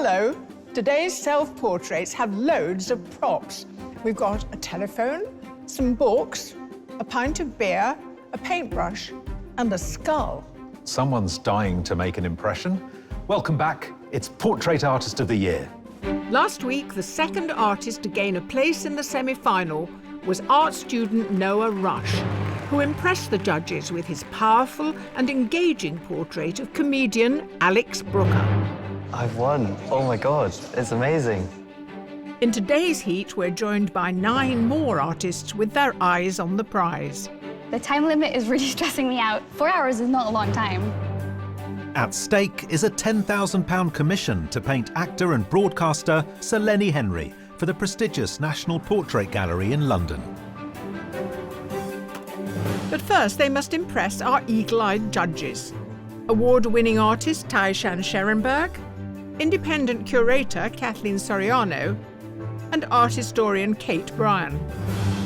Hello. Today's self-portraits have loads of props. We've got a telephone, some books, a pint of beer, a paintbrush, and a skull. Someone's dying to make an impression. Welcome back. It's Portrait Artist of the Year. Last week, the second artist to gain a place in the semi-final was art student Noah Rush, who impressed the judges with his powerful and engaging portrait of comedian Alex Brooker. I've won. Oh my God, it's amazing. In today's heat, we're joined by 9 more artists with their eyes on the prize. The time limit is really stressing me out. 4 hours is not a long time. At stake is a £10,000 commission to paint actor and broadcaster Sir Lenny Henry for the prestigious National Portrait Gallery in London. But first, they must impress our eagle-eyed judges. Award-winning artist Taishan Scherenberg, independent curator Kathleen Soriano, and art historian Kate Bryan.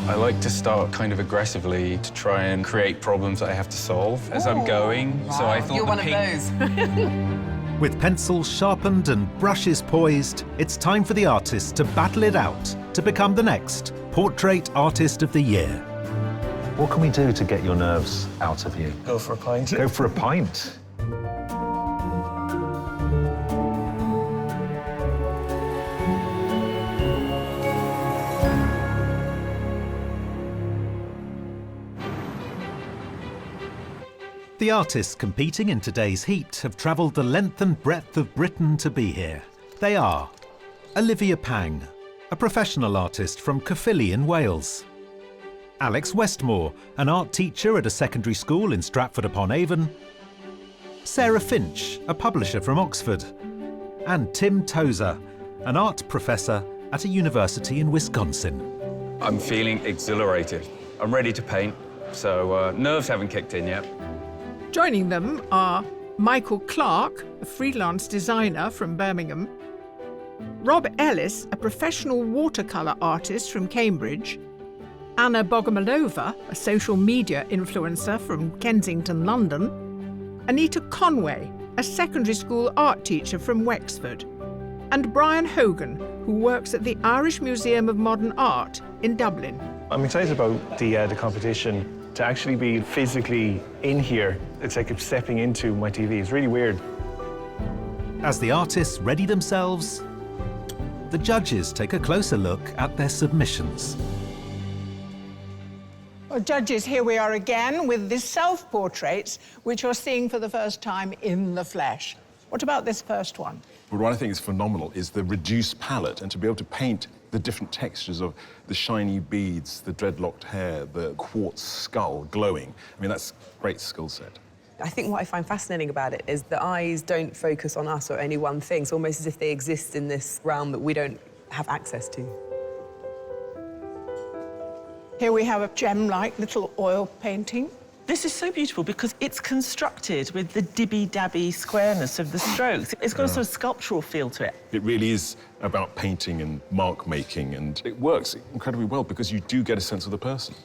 I like to start kind of aggressively to try and create problems that I have to solve as I'm going. Wow. So I thought You're one of those. With pencils sharpened and brushes poised, it's time for the artists to battle it out to become the next Portrait Artist of the Year. What can we do to get your nerves out of you? Go for a pint. Go for a pint. The artists competing in today's heat have travelled the length and breadth of Britain to be here. They are Olivia Pang, a professional artist from Caerphilly in Wales; Alex Westmore, an art teacher at a secondary school in Stratford-upon-Avon; Sarah Finch, a publisher from Oxford; and Tim Tozer, an art professor at a university in Wisconsin. I'm feeling exhilarated. I'm ready to paint, so nerves haven't kicked in yet. Joining them are Michael Clark, a freelance designer from Birmingham; Rob Ellis, a professional watercolour artist from Cambridge; Anna Bogomolova, a social media influencer from Kensington, London; Anita Conway, a secondary school art teacher from Wexford; and Brian Hogan, who works at the Irish Museum of Modern Art in Dublin. I'm excited about the competition. To actually be physically in here, it's like stepping into my TV. It's really weird. As the artists ready themselves, the judges take a closer look at their submissions. Well, judges, here we are again with the self-portraits, which you're seeing for the first time in the flesh. What about this first one? But what I think is phenomenal is the reduced palette, and to be able to paint the different textures of the shiny beads, the dreadlocked hair, the quartz skull glowing. I mean, that's a great skill set. I think what I find fascinating about it is the eyes don't focus on us or only one thing. It's almost as if they exist in this realm that we don't have access to. Here we have a gem-like little oil painting. This is so beautiful because it's constructed with the dibby-dabby squareness of the strokes. It's got a sort of sculptural feel to it. It really is about painting and mark making, and it works incredibly well because you do get a sense of the person.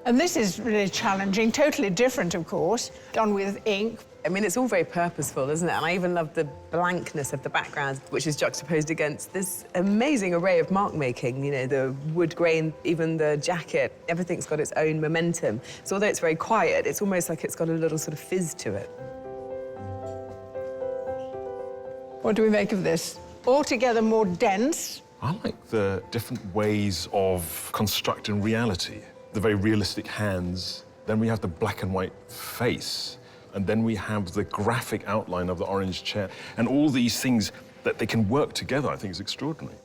And this is really challenging, totally different, of course, done with ink. I mean, it's all very purposeful, isn't it? And I even love the blankness of the background, which is juxtaposed against this amazing array of mark making. You know, the wood grain, even the jacket, everything's got its own momentum. So although it's very quiet, it's almost like it's got a little sort of fizz to it. What do we make of this? Altogether more dense. I like the different ways of constructing reality. The very realistic hands, then we have the black and white face, and then we have the graphic outline of the orange chair. And all these things that they can work together, I think is extraordinary.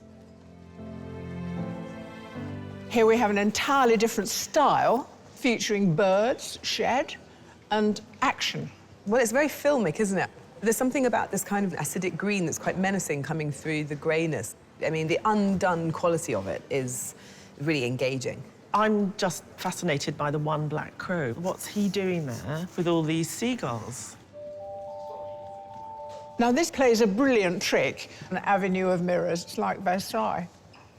Here we have an entirely different style, featuring birds, shed, and action. Well, it's very filmic, isn't it? There's something about this kind of acidic green that's quite menacing coming through the greyness. I mean, the undone quality of it is really engaging. I'm just fascinated by the one black crow. What's he doing there with all these seagulls? Now, this plays a brilliant trick, an avenue of mirrors. It's like Versailles.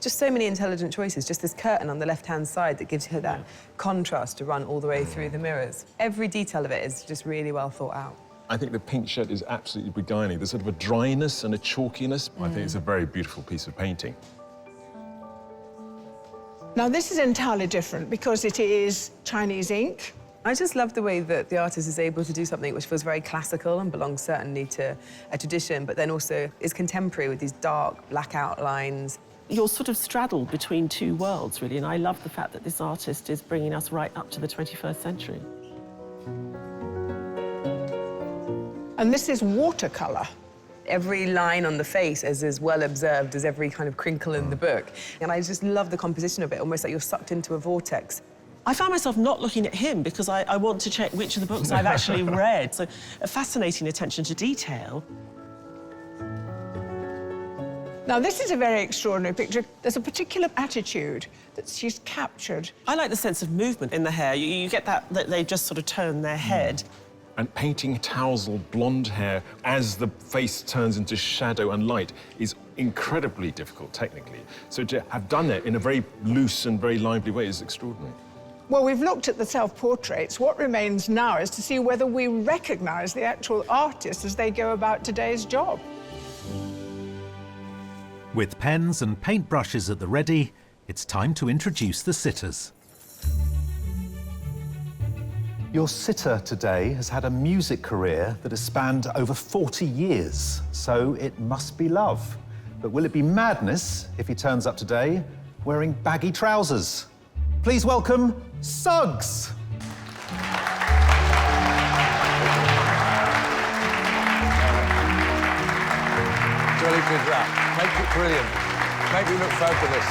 Just so many intelligent choices. Just this curtain on the left-hand side that gives you that contrast to run all the way through the mirrors. Every detail of it is just really well thought out. I think the pink shirt is absolutely beguiling. There's sort of a dryness and a chalkiness. I think it's a very beautiful piece of painting. Now, this is entirely different because it is Chinese ink. I just love the way that the artist is able to do something which feels very classical and belongs certainly to a tradition, but then also is contemporary with these dark, black outlines. You're sort of straddled between two worlds, really, and I love the fact that this artist is bringing us right up to the 21st century. And this is watercolour. Every line on the face is as well observed as every kind of crinkle in the book. And I just love the composition of it, almost like you're sucked into a vortex. I found myself not looking at him because I want to check which of the books I've actually read. So a fascinating attention to detail. Now, this is a very extraordinary picture. There's a particular attitude that she's captured. I like the sense of movement in the hair. You get that they just sort of turn their head. And painting tousled blonde hair as the face turns into shadow and light is incredibly difficult technically. So to have done it in a very loose and very lively way is extraordinary. Well, we've looked at the self-portraits. What remains now is to see whether we recognise the actual artists as they go about today's job. With pens and paintbrushes at the ready, it's time to introduce the sitters. Your sitter today has had a music career that has spanned over 40 years, so it must be love. But will it be madness if he turns up today wearing baggy trousers? Please welcome Suggs. Jolly good rap. Make it brilliant. Make me look fabulous.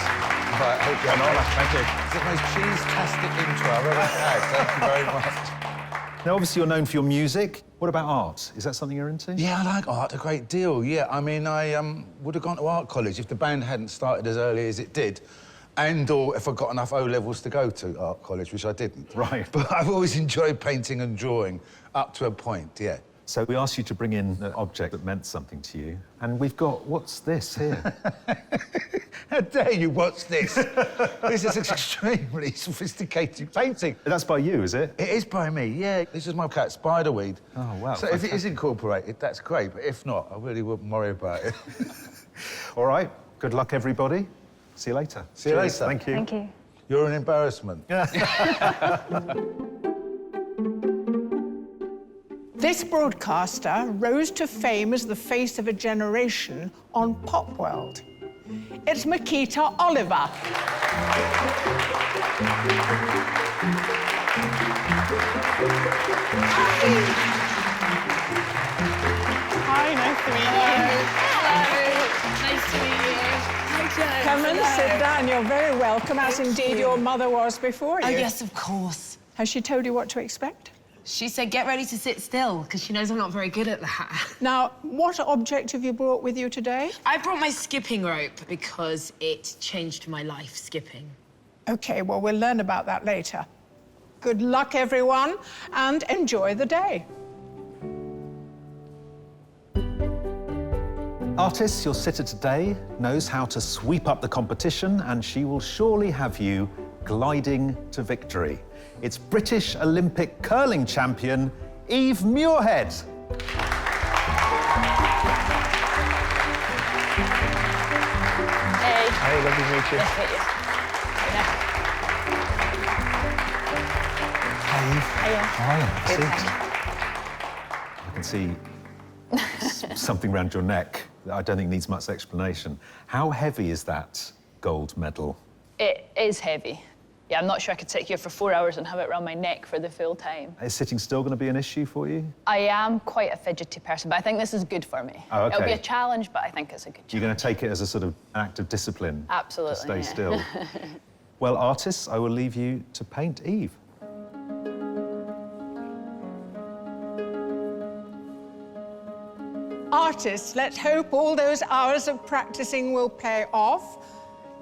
Right, hope you're on. Thank you. It's the most cheese-tastic intro I've ever had. Thank you very much. Now, obviously, you're known for your music. What about art? Is that something you're into? Yeah, I like art a great deal, yeah. I mean, I would have gone to art college if the band hadn't started as early as it did, and/or if I got enough O-levels to go to art college, which I didn't. Right. But I've always enjoyed painting and drawing, up to a point, yeah. So we asked you to bring in an object that meant something to you, and we've got, what's this here? How dare you, what's this? This is an extremely sophisticated painting. That's by you, is it? It is by me, yeah. This is my cat, Spiderweed. Oh, wow. So if it is incorporated, that's great, but if not, I really wouldn't worry about it. All right, good luck, everybody. See you later. See you Cheers. later. Thank you. Thank you. You're an embarrassment. This broadcaster rose to fame as the face of a generation on Pop World. It's Makita Oliver. Hi, nice to meet you. Hello. Nice to meet you. Come and sit down. You're very welcome, as indeed your mother was before you. Oh, yes, of course. Has she told you what to expect? She said, get ready to sit still, because she knows I'm not very good at that. Now, what object have you brought with you today? I brought my skipping rope because it changed my life, skipping. OK, well, we'll learn about that later. Good luck, everyone, and enjoy the day. Artist, your sitter today knows how to sweep up the competition, and she will surely have you gliding to victory. It's British Olympic curling champion, Eve Muirhead. Hey, lovely to meet you. I can see something around your neck that I don't think needs much explanation. How heavy is that gold medal? It is heavy. Yeah, I'm not sure I could sit here for 4 hours and have it around my neck for the full time. Is sitting still going to be an issue for you? I am quite a fidgety person, but I think this is good for me. Oh, OK. It'll be a challenge, but I think it's a good challenge. You're going to take it as a sort of act of discipline? Absolutely, to stay yeah. still. Well, artists, I will leave you to paint Eve. Artists, let's hope all those hours of practicing will pay off.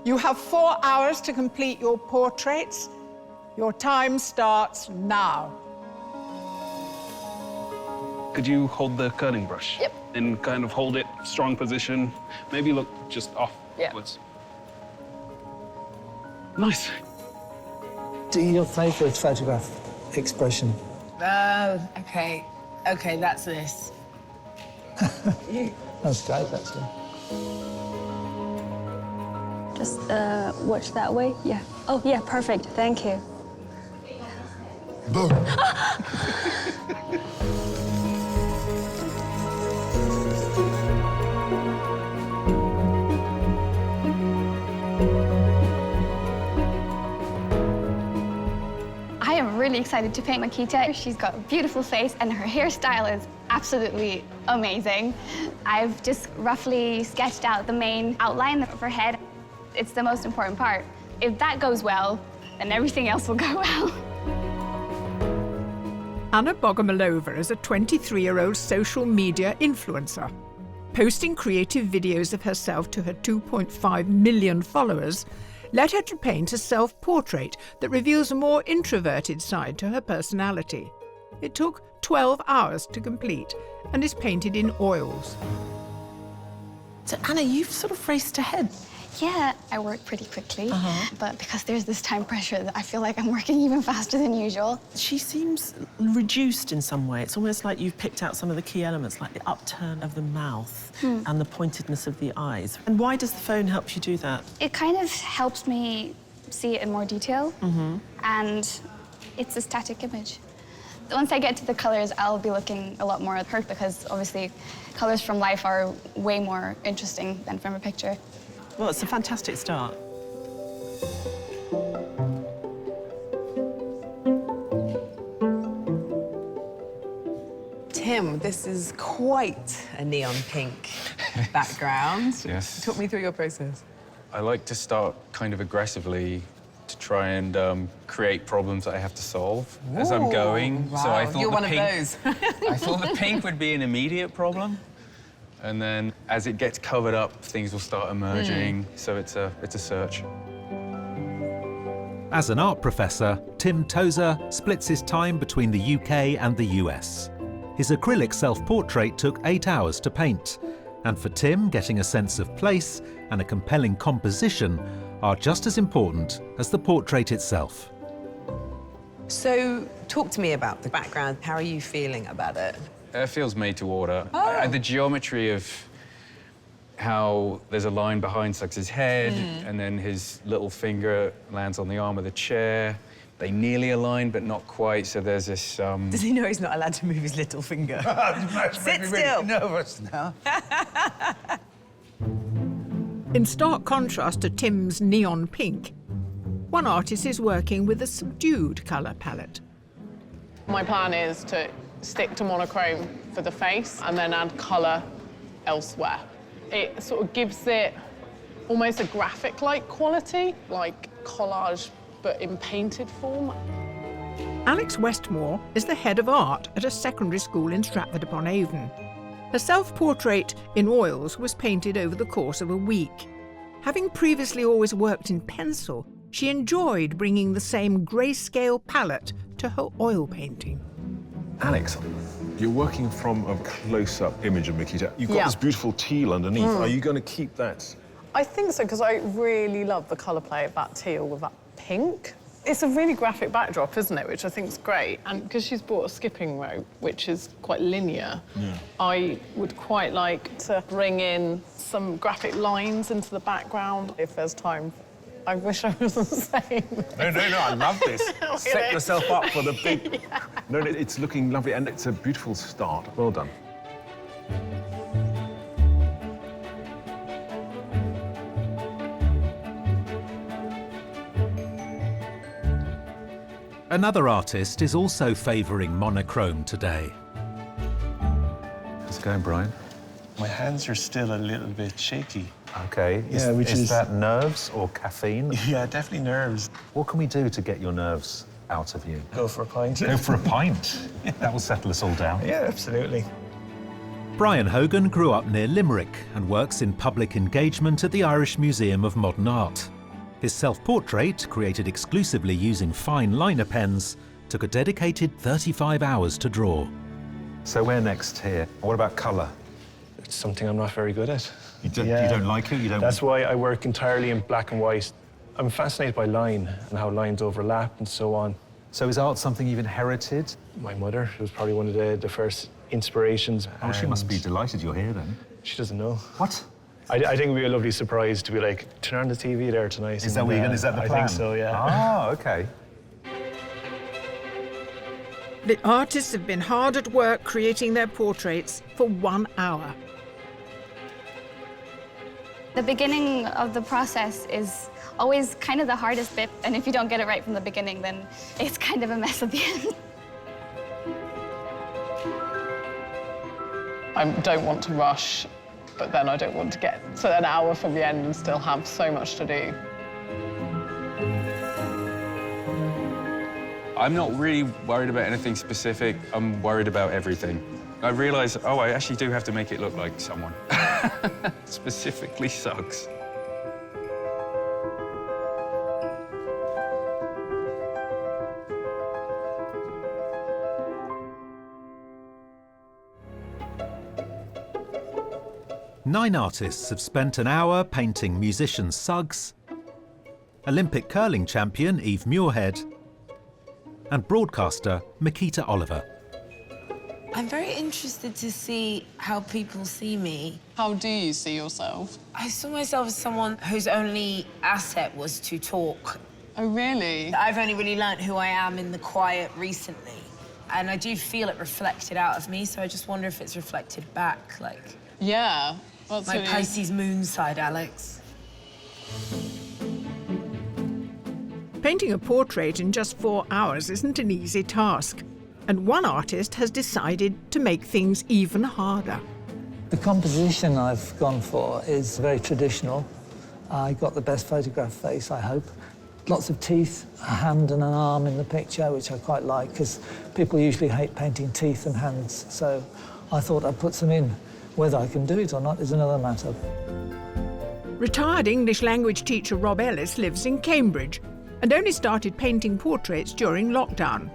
You have 4 hours to complete your portraits. Your time starts now. Could you hold the curling brush? Yep. And kind of hold it, strong position. Maybe look just off. Yeah. Nice. Do your favourite photograph expression? Oh, OK. Okay, that's this. That's great, actually. Just watch that way. Yeah. Oh, yeah, perfect. Thank you. Boom. I am really excited to paint Makita. She's got a beautiful face and her hairstyle is absolutely amazing. I've just roughly sketched out the main outline of her head. It's the most important part. If that goes well, then everything else will go well. Anna Bogomolova is a 23-year-old social media influencer. Posting creative videos of herself to her 2.5 million followers led her to paint a self-portrait that reveals a more introverted side to her personality. It took 12 hours to complete and is painted in oils. So, Anna, you've sort of raced ahead. Yeah, I work pretty quickly, but because there's this time pressure, that I feel like I'm working even faster than usual. She seems reduced in some way. It's almost like you've picked out some of the key elements, like the upturn of the mouth and the pointedness of the eyes. And why does the phone help you do that? It kind of helps me see it in more detail, and it's a static image. Once I get to the colors, I'll be looking a lot more at her because obviously colors from life are way more interesting than from a picture. Well, it's a fantastic start. Tim, this is quite a neon pink background. Yes. Talk me through your process. I like to start kind of aggressively to try and create problems that I have to solve as I'm going. Wow. So I thought You're the one pink, of those. I thought the pink would be an immediate problem. And then as it gets covered up, things will start emerging. So it's a search. As an art professor, Tim Tozer splits his time between the UK and the US. His acrylic self-portrait took 8 hours to paint. And for Tim, getting a sense of place and a compelling composition are just as important as the portrait itself. So talk to me about the background. How are you feeling about it? It feels made to order. The geometry of how there's a line behind Sux's head and then his little finger lands on the arm of the chair. They nearly align, but not quite, so there's this... Does he know he's not allowed to move his little finger? Sit still. Really nervous now. In stark contrast to Tim's neon pink, one artist is working with a subdued colour palette. My plan is to stick to monochrome for the face and then add colour elsewhere. It sort of gives it almost a graphic-like quality, like collage, but in painted form. Alex Westmore is the head of art at a secondary school in Stratford-upon-Avon. Her self-portrait in oils was painted over the course of a week. Having previously always worked in pencil, she enjoyed bringing the same grayscale palette to her oil painting. Alex, you're working from a close-up image of Makita. You've got this beautiful teal underneath. Are you going to keep that? I think so, because I really love the colour play of that teal with that pink. It's a really graphic backdrop, isn't it, which I think is great. And because she's brought a skipping rope, which is quite linear, I would quite like to bring in some graphic lines into the background if there's time. I wish I was the same. No, I love this. Set yourself up for the big... No, it's looking lovely, and it's a beautiful start. Well done. Another artist is also favouring monochrome today. How's it going, Brian? My hands are still a little bit shaky. OK. Yeah, is that nerves or caffeine? Yeah, definitely nerves. What can we do to get your nerves out of you? Go for a pint. Go for a pint? That will settle us all down. Yeah, absolutely. Brian Hogan grew up near Limerick and works in public engagement at the Irish Museum of Modern Art. His self-portrait, created exclusively using fine liner pens, took a dedicated 35 hours to draw. So where next here? What about colour? It's something I'm not very good at. You don't like it? You don't... That's why I work entirely in black and white. I'm fascinated by line and how lines overlap and so on. So is art something you've inherited? My mother was probably one of the first inspirations. Oh, she must be and delighted you're here then. She doesn't know. What? I think it'd be a lovely surprise to be like, turn on the TV there tonight. Is that what you're going to, is that the plan? I think so, yeah. Ah, OK. The artists have been hard at work creating their portraits for 1 hour. The beginning of the process is always kind of the hardest bit, and if you don't get it right from the beginning, then it's kind of a mess at the end. I don't want to rush, but then I don't want to get to an hour from the end and still have so much to do. I'm not really worried about anything specific. I'm worried about everything. I realise, oh, I actually do have to make it look like someone. Specifically Suggs. Nine artists have spent an hour painting musician Suggs, Olympic curling champion Eve Muirhead, and broadcaster Makita Oliver. I'm very interested to see how people see me. How do you see yourself? I saw myself as someone whose only asset was to talk. Oh, really? I've only really learnt who I am in the quiet recently. And I do feel it reflected out of me, so I just wonder if it's reflected back, like... Yeah. That's my really... Pisces moon side, Alex. Painting a portrait in just 4 hours isn't an easy task, and one artist has decided to make things even harder. The composition I've gone for is very traditional. I got the best photograph face, I hope. Lots of teeth, a hand and an arm in the picture, which I quite like, because people usually hate painting teeth and hands, so I thought I'd put some in. Whether I can do it or not is another matter. Retired English language teacher Rob Ellis lives in Cambridge and only started painting portraits during lockdown.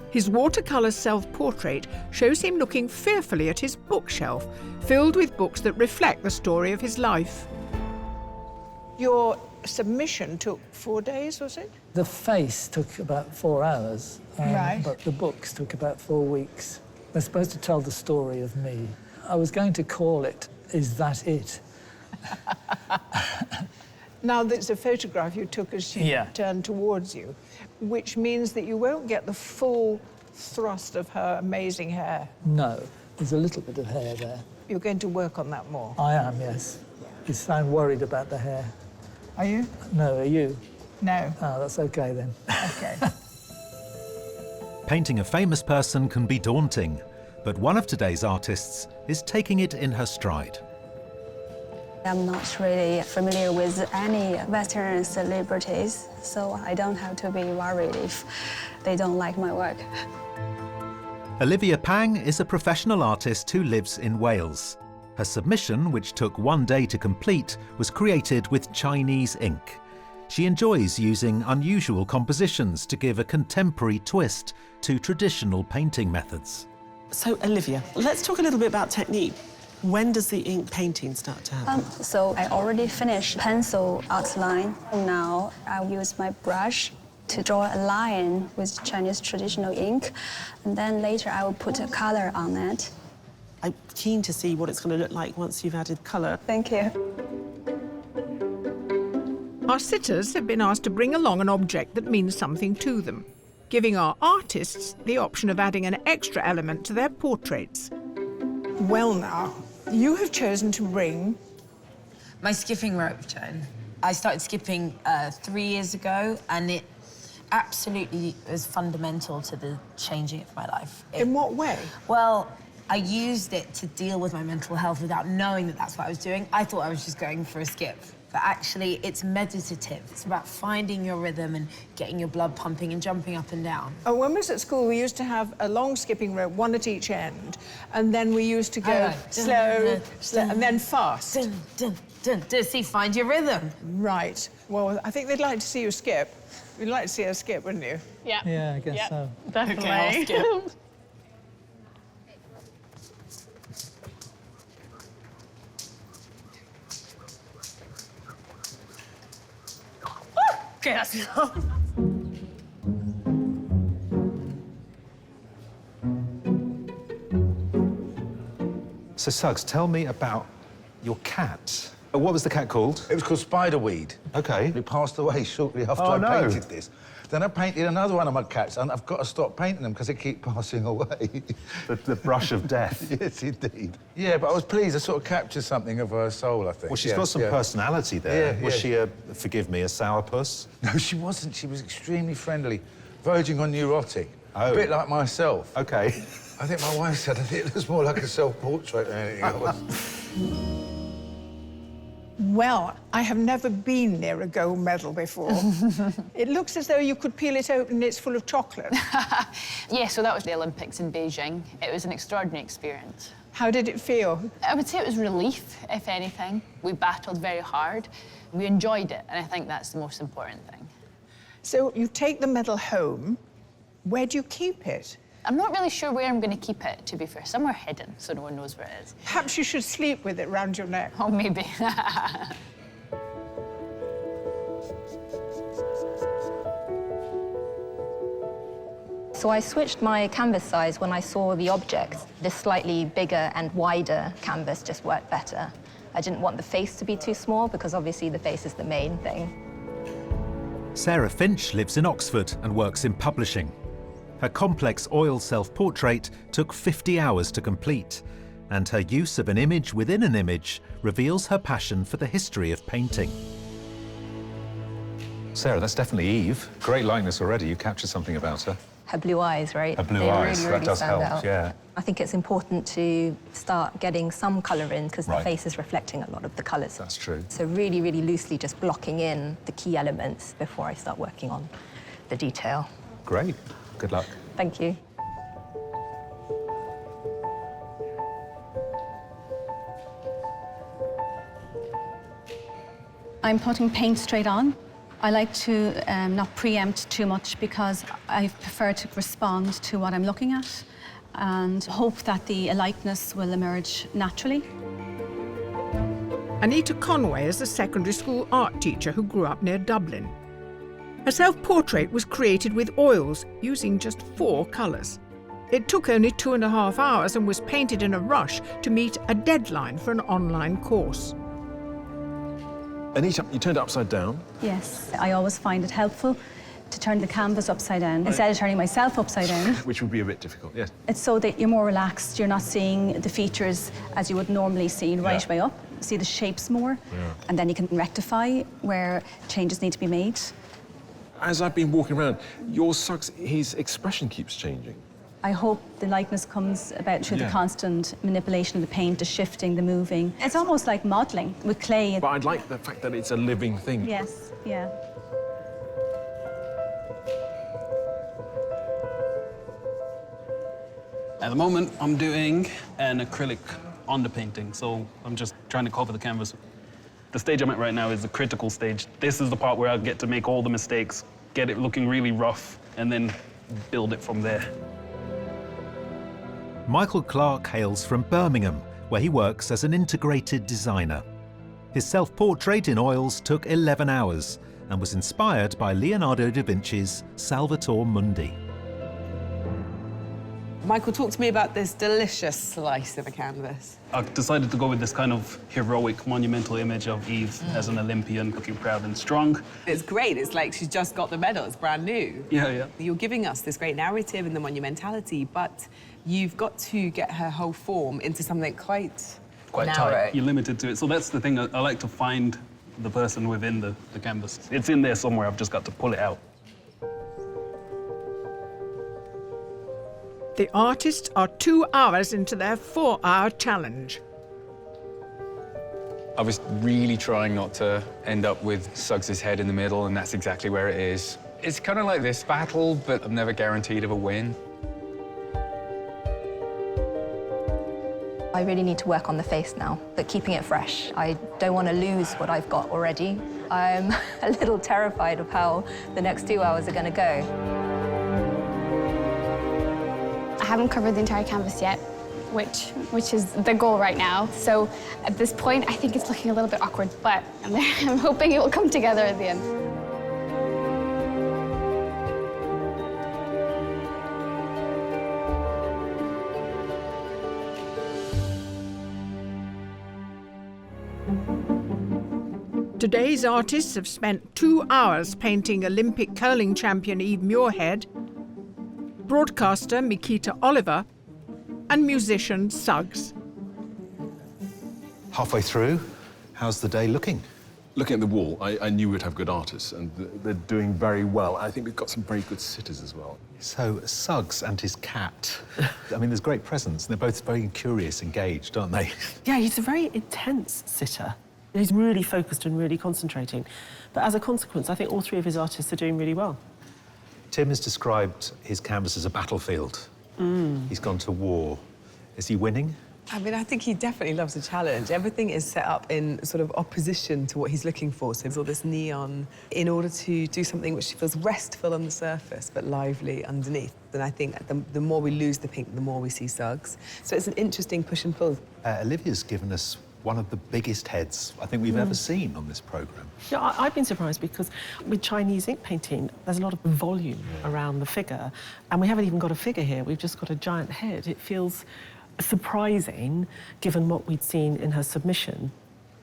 His watercolour self-portrait shows him looking fearfully at his bookshelf, filled with books that reflect the story of his life. Your submission took 4 days, was it? The face took about 4 hours, Right. but the books took about 4 weeks. They're supposed to tell the story of me. I was going to call it, Is That It? Now, there's a photograph you took as she Yeah. turned towards you, which means that you won't get the full thrust of her amazing hair. No, there's a little bit of hair there. You're going to work on that more. I am, yes. You sound worried about the hair. Are you? No, are you? No. Oh, that's OK then. OK. Painting a famous person can be daunting, but one of today's artists is taking it in her stride. I'm not really familiar with any Western celebrities, so I don't have to be worried if they don't like my work. Olivia Pang is a professional artist who lives in Wales. Her submission, which took 1 day to complete, was created with Chinese ink. She enjoys using unusual compositions to give a contemporary twist to traditional painting methods. So, Olivia, let's talk a little bit about technique. When does the ink painting start to happen? So I already finished pencil outline. Now I'll use my brush to draw a line with Chinese traditional ink, and then later I will put a color on it. I'm keen to see what it's going to look like once you've added colour. Thank you. Our sitters have been asked to bring along an object that means something to them, giving our artists the option of adding an extra element to their portraits. Well now, you have chosen to bring... My skipping rope, Joan. I started skipping 3 years ago, and it absolutely was fundamental to the changing of my life. In what way? Well, I used it to deal with my mental health without knowing that that's what I was doing. I thought I was just going for a skip. But actually, it's meditative. It's about finding your rhythm and getting your blood pumping and jumping up and down. Oh, when we was at school, we used to have a long skipping rope, one at each end, and then we used to go slow, and then fast. Dun, dun, dun, dun. See, find your rhythm. Right. Well, I think they'd like to see you skip. You'd like to see her skip, wouldn't you? Yeah. Yeah, I guess so. Definitely. Okay, I'll skip. Okay, that's enough. So, Suggs, tell me about your cat. What was the cat called? It was called Spiderweed. OK. It passed away shortly after I painted this. Then I painted another one of my cats, and I've got to stop painting them because they keep passing away. The brush of death. Yes, indeed. Yeah, but I was pleased. I sort of captured something of her soul, I think. Well, she's got some personality there. Was she forgive me, a sourpuss? No, she wasn't. She was extremely friendly, verging on neurotic. Oh. A bit like myself. OK. I think my wife said it was more like a self-portrait than anything else. Well, I have never been near a gold medal before. It looks as though you could peel it open and it's full of chocolate. Yeah, so that was the Olympics in Beijing. It was an extraordinary experience. How did it feel? I would say it was relief, if anything. We battled very hard. We enjoyed it, and I think that's the most important thing. So you take the medal home. Where do you keep it? I'm not really sure where I'm going to keep it, to be fair. Somewhere hidden, so no one knows where it is. Perhaps you should sleep with it round your neck. Oh, maybe. So I switched my canvas size when I saw the objects. This slightly bigger and wider canvas just worked better. I didn't want the face to be too small because obviously the face is the main thing. Sarah Finch lives in Oxford and works in publishing. Her complex oil self-portrait took 50 hours to complete, and her use of an image within an image reveals her passion for the history of painting. Sarah, that's definitely Eve. Great likeness already. You captured something about her. Her blue eyes, right? Her blue They eyes, really, that really does stand help, out. yeah. I think it's important to start getting some colour in because the face is reflecting a lot of the colours. That's true. So really, really loosely just blocking in the key elements before I start working on the detail. Great. Good luck. Thank you. I'm putting paint straight on. I like to not preempt too much because I prefer to respond to what I'm looking at and hope that the likeness will emerge naturally. Anita Conway is a secondary school art teacher who grew up near Dublin. Her self-portrait was created with oils, using just 4 colours. It took only 2.5 hours and was painted in a rush to meet a deadline for an online course. Anita, you turned it upside down. Yes, I always find it helpful to turn the canvas upside down instead of turning myself upside down. Which would be a bit difficult, yes. It's so that you're more relaxed, you're not seeing the features as you would normally see right way up. See the shapes more, and then you can rectify where changes need to be made. As I've been walking around, your Suggs, his expression keeps changing. I hope the likeness comes about through the constant manipulation of the paint, the shifting, the moving. It's almost like modelling with clay. But I'd like the fact that it's a living thing. Yes, yeah. At the moment, I'm doing an acrylic underpainting, so I'm just trying to cover the canvas. The stage I'm at right now is the critical stage. This is the part where I get to make all the mistakes, get it looking really rough, and then build it from there. Michael Clark hails from Birmingham, where he works as an integrated designer. His self-portrait in oils took 11 hours and was inspired by Leonardo da Vinci's Salvator Mundi. Michael, talk to me about this delicious slice of a canvas. I decided to go with this kind of heroic, monumental image of Eve as an Olympian, looking proud and strong. It's great. It's like she's just got the medal. It's brand new. Yeah. You're giving us this great narrative and the monumentality, but you've got to get her whole form into something quite narrow. Tight. You're limited to it. So that's the thing. I like to find the person within the canvas. It's in there somewhere. I've just got to pull it out. The artists are 2 hours into their 4-hour challenge. I was really trying not to end up with Suggs's head in the middle, and that's exactly where it is. It's kind of like this battle, but I'm never guaranteed of a win. I really need to work on the face now, but keeping it fresh. I don't want to lose what I've got already. I'm a little terrified of how the next 2 hours are going to go. I haven't covered the entire canvas yet, which is the goal right now. So at this point, I think it's looking a little bit awkward, but I'm hoping it will come together at the end. Today's artists have spent 2 hours painting Olympic curling champion Eve Muirhead, broadcaster Mikita Oliver, and musician Suggs. Halfway through, how's the day looking? Looking at the wall, I knew we'd have good artists, and they're doing very well. I think we've got some very good sitters as well. So, Suggs and his cat. I mean, there's great presence. They're both very curious, engaged, aren't they? Yeah, he's a very intense sitter. He's really focused and really concentrating. But as a consequence, I think all three of his artists are doing really well. Tim has described his canvas as a battlefield. He's gone to war. Is he winning? I mean, I think he definitely loves a challenge. Everything is set up in sort of opposition to what he's looking for. So there's all this neon in order to do something which feels restful on the surface, but lively underneath. And I think the more we lose the pink, the more we see Suggs. So it's an interesting push and pull. Olivia's given us one of the biggest heads I think we've ever seen on this programme. Yeah, I've been surprised because with Chinese ink painting, there's a lot of volume around the figure. And we haven't even got a figure here. We've just got a giant head. It feels surprising, given what we'd seen in her submission.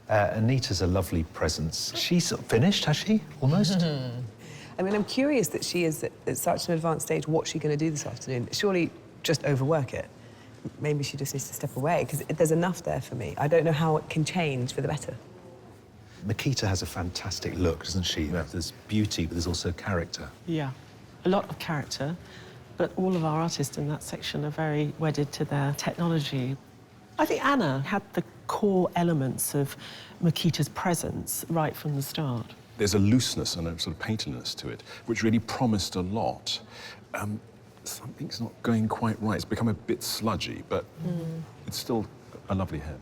Anita's a lovely presence. She's sort of finished, has she? Almost? I mean, I'm curious that she is at such an advanced stage. What's she going to do this afternoon? Surely just overwork it. Maybe she just needs to step away, because there's enough there for me. I don't know how it can change for the better. Mikita has a fantastic look, doesn't she? Yeah. There's beauty, but there's also character. Yeah, a lot of character. But all of our artists in that section are very wedded to their technology. I think Anna had the core elements of Mikita's presence right from the start. There's a looseness and a sort of painterliness to it, which really promised a lot. Something's not going quite right. It's become a bit sludgy, but it's still a lovely head.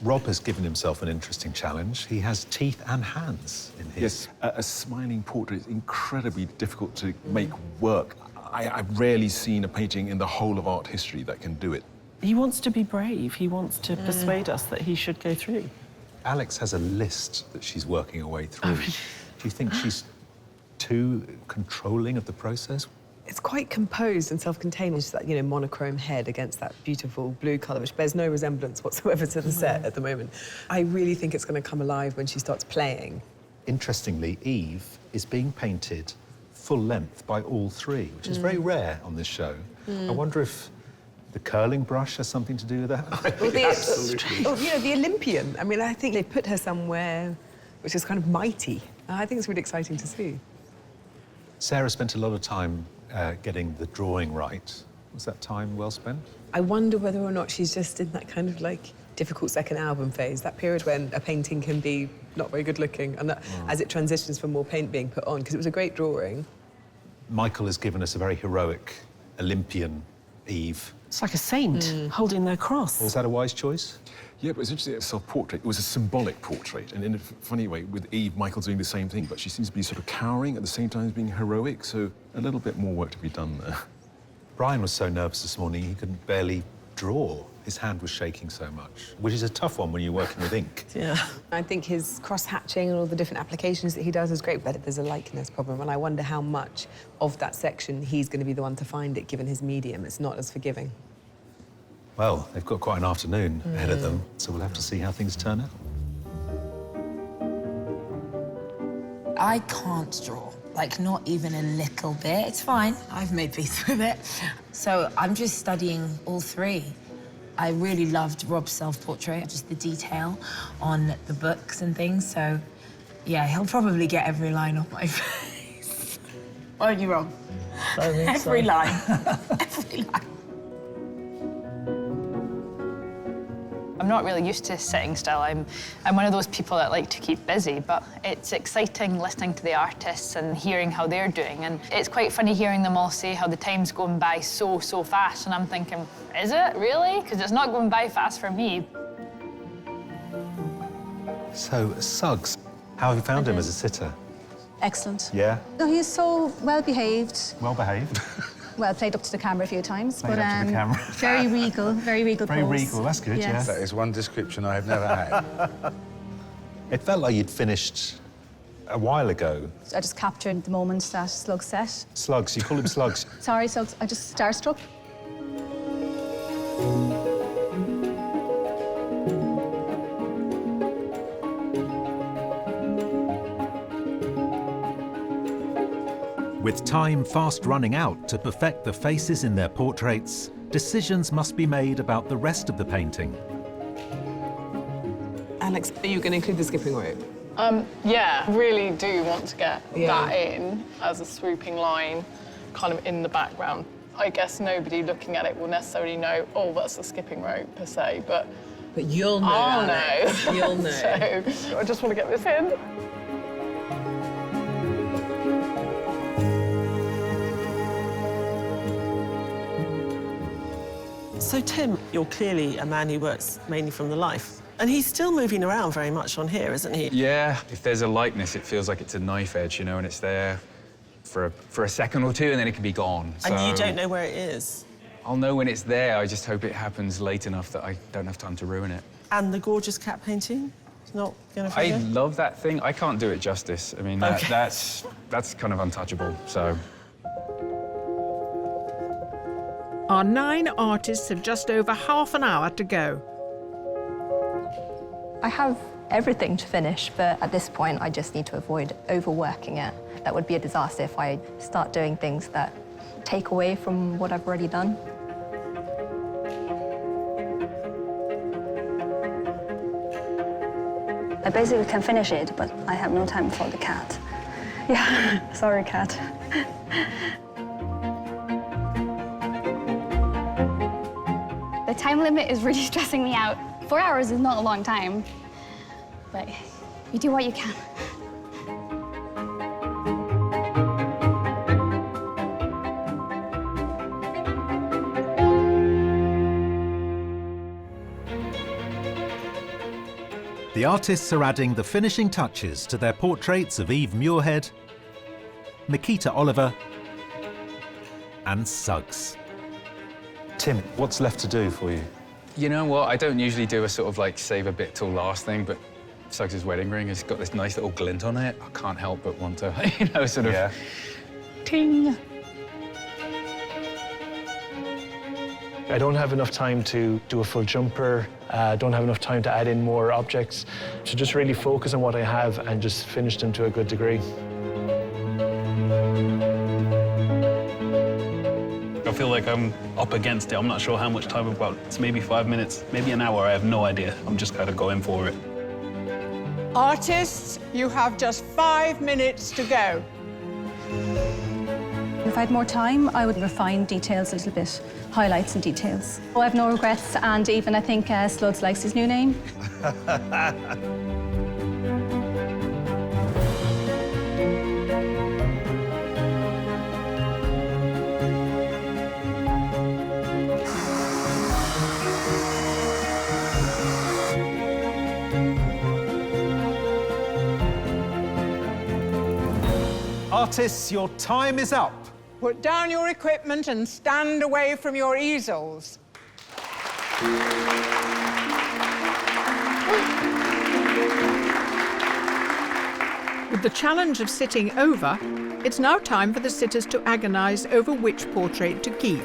Rob has given himself an interesting challenge. He has teeth and hands in his. Yes, a smiling portrait is incredibly difficult to make work. I've rarely seen a painting in the whole of art history that can do it. He wants to be brave. He wants to persuade us that he should go through. Alex has a list that she's working her way through. Do you think she's too controlling of the process? It's quite composed and self-contained. It's that, monochrome head against that beautiful blue colour, which bears no resemblance whatsoever to the set at the moment. I really think it's going to come alive when she starts playing. Interestingly, Eve is being painted full length by all three, which is very rare on this show. I wonder if the curling brush has something to do with that. Well, the Olympian. I mean, I think they put her somewhere which is kind of mighty. I think it's really exciting to see. Sarah spent a lot of time getting the drawing right. Was that time well spent? I wonder whether or not she's just in that kind of difficult second album phase, that period when a painting can be not very good looking, and that as it transitions for more paint being put on, because it was a great drawing. Michael has given us a very heroic Olympian Eve. It's like a saint holding their cross. Was that a wise choice? Yeah, but it's interesting, a self-portrait. It was a symbolic portrait, and in a funny way, with Eve, Michael's doing the same thing, but she seems to be sort of cowering at the same time as being heroic, so a little bit more work to be done there. Brian was so nervous this morning, he could barely draw. His hand was shaking so much, which is a tough one when you're working with ink. Yeah. I think his cross-hatching and all the different applications that he does is great, but there's a likeness problem, and I wonder how much of that section he's going to be the one to find it, given his medium. It's not as forgiving. Well, they've got quite an afternoon ahead of them, so we'll have to see how things turn out. I can't draw, not even a little bit. It's fine, I've made peace with it. So I'm just studying all three. I really loved Rob's self-portrait, just the detail on the books and things, so yeah, he'll probably get every line off my face. Aren't you, Rob? Every line. Every line. I'm not really used to sitting still. I'm one of those people that like to keep busy, but it's exciting listening to the artists and hearing how they're doing. And it's quite funny hearing them all say how the time's going by so fast. And I'm thinking, is it really? Because it's not going by fast for me. So, Suggs, how have you found him as a sitter? Excellent. Yeah? No, he's so well-behaved. Well-behaved? Well, played up to the camera a few times, Played up to the camera. very regal pose. Very regal, that's good, yes. That is one description I have never had. It felt like you'd finished a while ago. I just captured the moment that Slug set. Slugs, you call him Slugs. Sorry, Slugs, I just starstruck. With time fast running out to perfect the faces in their portraits, decisions must be made about the rest of the painting. Alex, are you going to include the skipping rope? Yeah, really do want to get Yeah. that in as a swooping line, kind of in the background. I guess nobody looking at it will necessarily know, oh, that's a skipping rope per se, but you'll know. I'll Alex. know. You'll know. So I just want to get this in. So, Tim, you're clearly a man who works mainly from the life. And he's still moving around very much on here, isn't he? Yeah, if there's a likeness, it feels like it's a knife edge, you know, and it's there for a second or two, and then it can be gone. And you So don't know where it is. I'll know when it's there. I just hope it happens late enough that I don't have time to ruin it. And the gorgeous cat painting? It's not going to I figure? love that thing. I can't do it justice. I mean, Okay. that's kind of untouchable, so... Our 9 artists have just over half an hour to go. I have everything to finish, but at this point, I just need to avoid overworking it. That would be a disaster if I start doing things that take away from what I've already done. I basically can finish it, but I have no time for the cat. Yeah, sorry, cat. The time limit is really stressing me out. 4 hours is not a long time, but you do what you can. The artists are adding the finishing touches to their portraits of Eve Muirhead, Nikita Oliver, and Suggs. Tim, what's left to do for you? You know what? I don't usually do a sort of like save a bit till last thing, but Suggs' wedding ring has got this nice little glint on it. I can't help but want to, you know, sort of ting. I don't have enough time to do a full jumper. Don't have enough time to add in more objects. So just really focus on what I have and just finish them to a good degree. I feel like I'm up against it. I'm not sure how much time I've got. It's maybe 5 minutes, maybe an hour. I have no idea. I'm just kind of going for it. Artists, you have just 5 minutes to go. If I had more time, I would refine details a little bit, highlights and details. Oh, I have no regrets, and even I think Slugs likes his new name. Artists, your time is up. Put down your equipment and stand away from your easels. With the challenge of sitting over, it's now time for the sitters to agonise over which portrait to keep.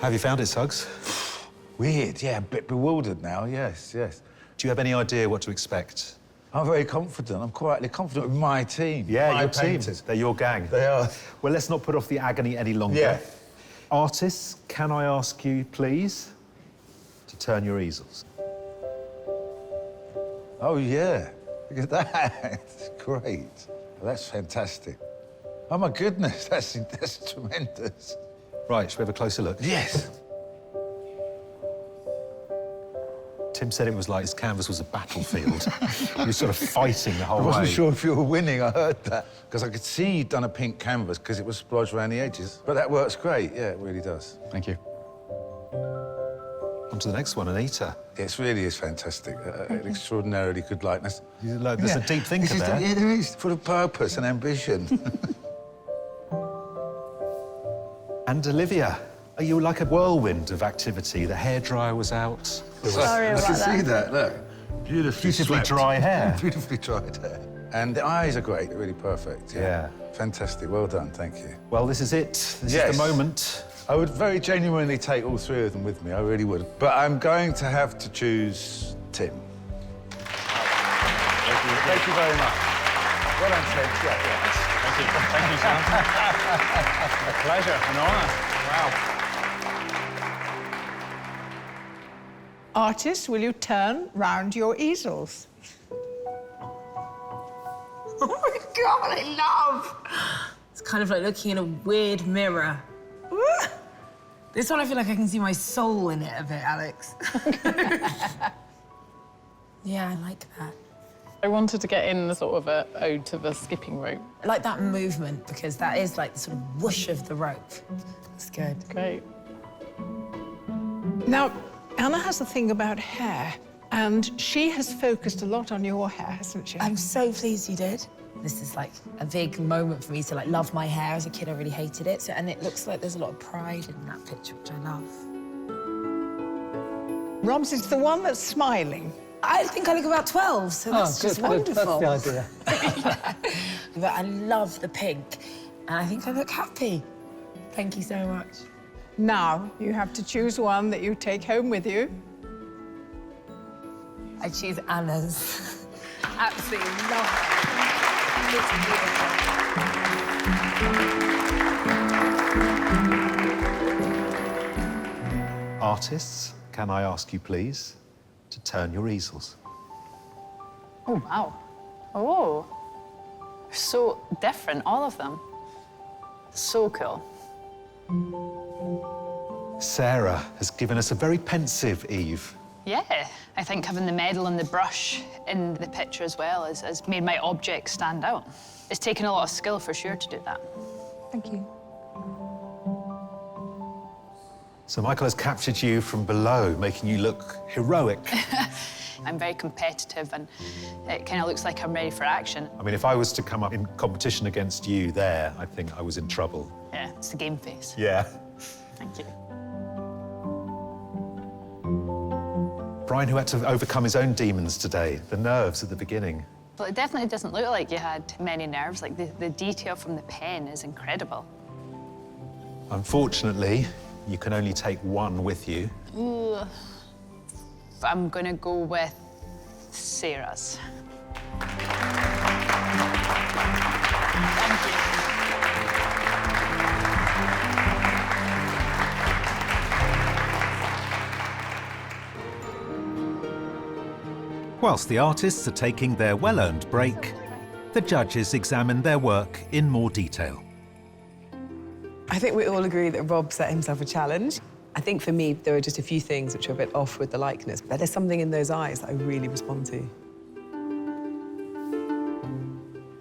Have you found it, Suggs? Weird, yeah, a bit bewildered now, yes, yes. Do you have any idea what to expect? I'm very confident. I'm quietly confident with my team. Yeah, my your team. painters. They're your gang. They are. Well, let's not put off the agony any longer. Yeah. Artists, can I ask you, please, to turn your easels? Oh, yeah. Look at that. It's great. Well, that's fantastic. Oh, my goodness, that's tremendous. Right, should we have a closer look? Yes. Tim said it was like his canvas was a battlefield. He was sort of fighting the whole I way. wasn't sure if you were winning, I heard that. Because I could see you'd done a pink canvas because it was splodged around the edges. But that works great, yeah, it really does. Thank you. On to the next one, Anita. It really is fantastic. An extraordinarily good likeness. Look, there's a deep thinker This is there. yeah, there is. Full of purpose and ambition. And Olivia, are you like a whirlwind of activity? The hairdryer was out. Sorry about that. I can see that, look. Beautifully swept. dry hair. Beautifully dried hair. And the eyes are great, they're really perfect. Yeah. Fantastic, well done, thank you. Well, this is it. This is the moment. I would very genuinely take all 3 of them with me, I really would. But I'm going to have to choose Tim. Thank you very much. Well done, Tim. Yeah. Thank you. Thank you, Sean. A pleasure, an honour. Wow. Artists, will you turn round your easels? Oh my God, I love! It's kind of like looking in a weird mirror. This one, I feel like I can see my soul in it a bit, Alex. Yeah, I like that. I wanted to get in the sort of a ode to the skipping rope. I like that movement because that is like the sort of whoosh of the rope. That's good. Great. Now, Anna has a thing about hair, and she has focused a lot on your hair, hasn't she? I'm so pleased you did. This is like a big moment for me to like love my hair. As a kid, I really hated it. So, and it looks like there's a lot of pride in that picture, which I love. Rob's is the one that's smiling. I think I look about 12, so that's just wonderful. That's the idea. Yeah. But I love the pink, and I think I look happy. Thank you so much. Now, you have to choose one that you take home with you. I choose Anna's. Absolutely love it. It's beautiful. Artists, can I ask you, please, to turn your easels? Oh, wow. Oh, so different, all of them. So cool. Sarah has given us a very pensive Eve. Yeah, I think having the medal and the brush in the picture as well has made my object stand out. It's taken a lot of skill for sure to do that. Thank you. So Michael has captured you from below, making you look heroic. I'm very competitive and it kind of looks like I'm ready for action. I mean, if I was to come up in competition against you there, I think I was in trouble. Yeah, it's the game face. Yeah. Thank you. Brian, who had to overcome his own demons today, the nerves at the beginning. Well, it definitely doesn't look like you had many nerves. Like, the detail from the pen is incredible. Unfortunately, you can only take one with you. Ooh. I'm gonna go with Sarah's. Thank you. Whilst the artists are taking their well-earned break, the judges examine their work in more detail. I think we all agree that Rob set himself a challenge. I think for me, there are just a few things which are a bit off with the likeness, but there's something in those eyes that I really respond to.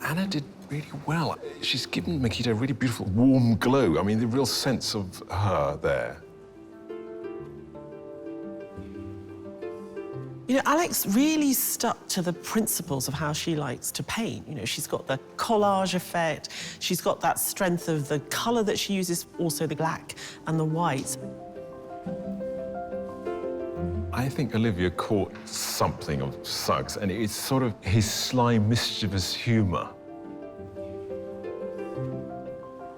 Anna did really well. She's given Makita a really beautiful, warm glow. I mean, the real sense of her there. You know, Alex really stuck to the principles of how she likes to paint. You know, she's got the collage effect, she's got that strength of the colour that she uses, also the black and the white. I think Olivia caught something of Suggs, and it's sort of his sly, mischievous humour.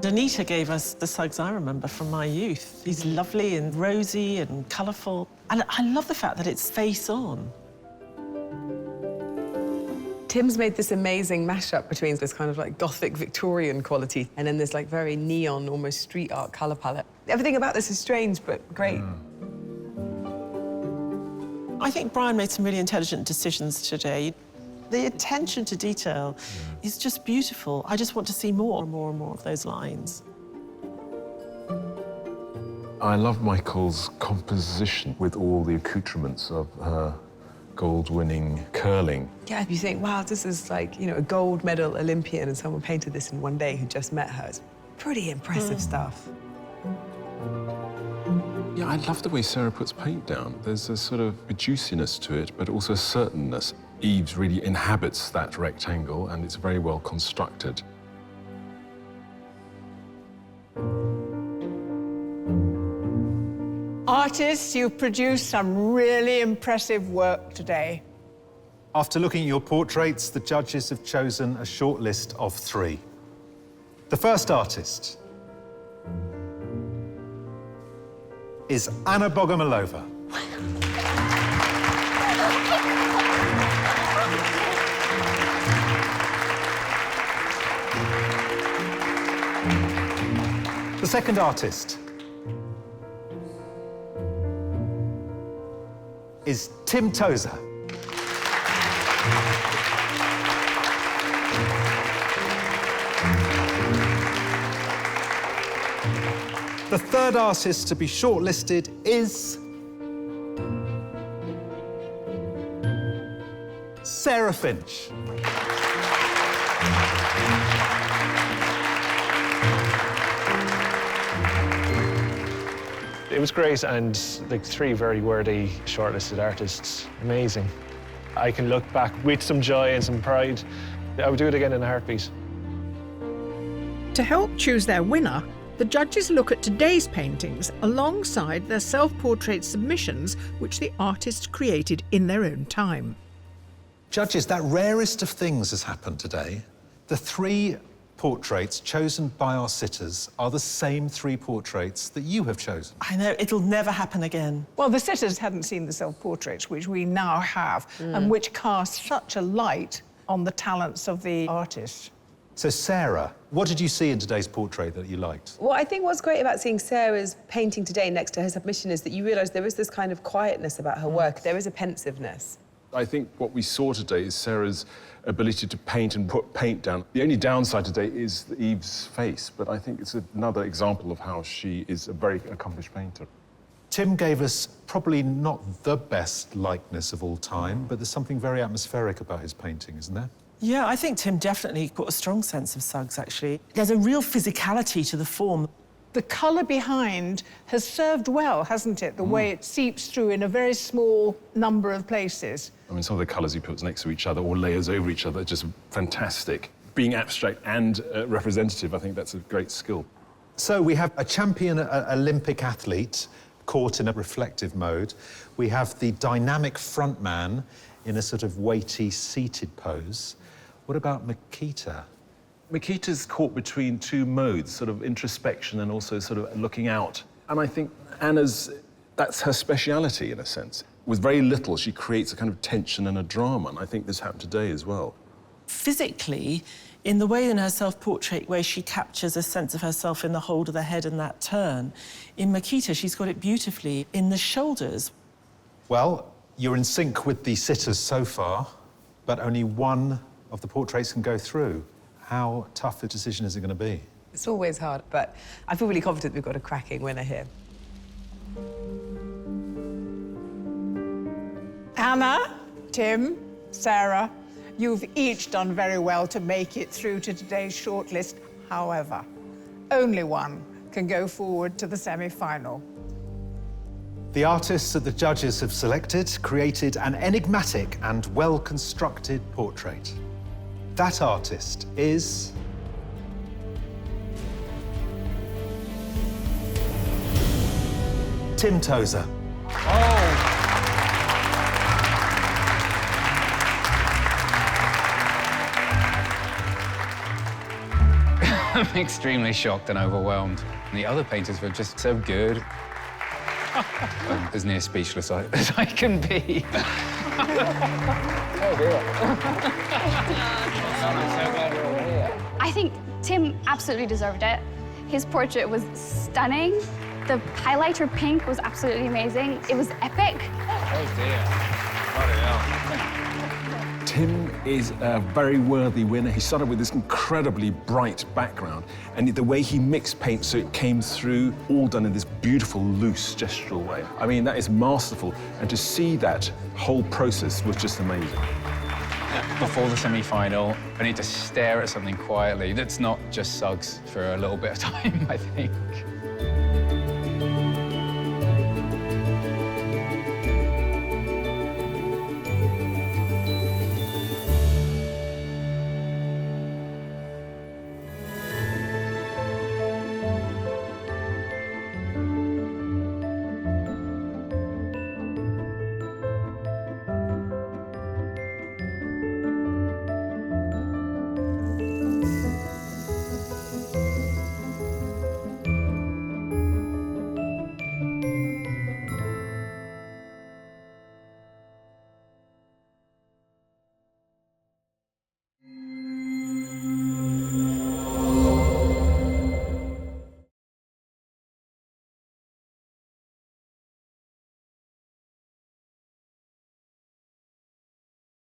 Anita gave us the Suggs I remember from my youth. He's lovely and rosy and colourful. And I love the fact that it's face on. Tim's made this amazing mashup between this kind of like Gothic Victorian quality and then this like very neon, almost street art colour palette. Everything about this is strange, but great. I think Brian made some really intelligent decisions today. The attention to detail is just beautiful. I just want to see more and more and more of those lines. I love Michael's composition with all the accoutrements of her gold-winning curling. Yeah, you think, wow, this is like, you know, a gold medal Olympian and someone painted this in one day who just met her. It's pretty impressive stuff. Yeah, I love the way Sarah puts paint down. There's a sort of a juiciness to it, but also a certainness. Eves really inhabits that rectangle, and it's very well constructed. Artists, you've produced some really impressive work today. After looking at your portraits, the judges have chosen a short list of 3. The first artist is Anna Bogomolova. second artist is Tim Tozer. The third artist to be shortlisted is Sarah Finch. It was great, and like 3 very worthy shortlisted artists. Amazing. I can look back with some joy and some pride. I would do it again in a heartbeat. To help choose their winner, the judges look at today's paintings alongside their self-portrait submissions, which the artists created in their own time. Judges, that rarest of things has happened today. The 3 portraits chosen by our sitters are the same 3 portraits that you have chosen. I know, it'll never happen again. Well, the sitters hadn't seen the self-portraits, which we now have, and which cast such a light on the talents of the artists. So, Sarah, what did you see in today's portrait that you liked? Well, I think what's great about seeing Sarah's painting today next to her submission is that you realise there is this kind of quietness about her work. There is a pensiveness. I think what we saw today is Sarah's ability to paint and put paint down. The only downside today is Eve's face, but I think it's another example of how she is a very accomplished painter. Tim gave us probably not the best likeness of all time, but there's something very atmospheric about his painting, isn't there? Yeah, I think Tim definitely got a strong sense of Suggs, actually. There's a real physicality to the form. The colour behind has served well, hasn't it? The way it seeps through in a very small number of places. I mean, some of the colours he puts next to each other or layers over each other are just fantastic. Being abstract and representative, I think that's a great skill. So we have a champion Olympic athlete caught in a reflective mode. We have the dynamic frontman in a sort of weighty, seated pose. What about Makita? Makita's caught between 2 modes, sort of introspection and also sort of looking out. And I think that's her speciality, in a sense. With very little, she creates a kind of tension and a drama, and I think this happened today as well. Physically, in the way in her self-portrait where she captures a sense of herself in the hold of the head and that turn, in Makita, she's got it beautifully in the shoulders. Well, you're in sync with the sitters so far, but only one of the portraits can go through. How tough a decision is it going to be? It's always hard, but I feel really confident we've got a cracking winner here. Anna, Tim, Sarah, you've each done very well to make it through to today's shortlist. However, only one can go forward to the semi-final. The artists that the judges have selected created an enigmatic and well-constructed portrait. That artist is... Tim Tozer. I'm extremely shocked and overwhelmed. The other painters were just so good. I'm as near speechless as I can be. I think Tim absolutely deserved it. His portrait was stunning. The highlighter pink was absolutely amazing. It was epic. Oh, dear. Tim is a very worthy winner. He started with this incredibly bright background, and the way he mixed paint so it came through, all done in this beautiful, loose, gestural way. I mean, that is masterful, and to see that whole process was just amazing. Before the semi-final, I need to stare at something quietly that's not just Suggs for a little bit of time, I think.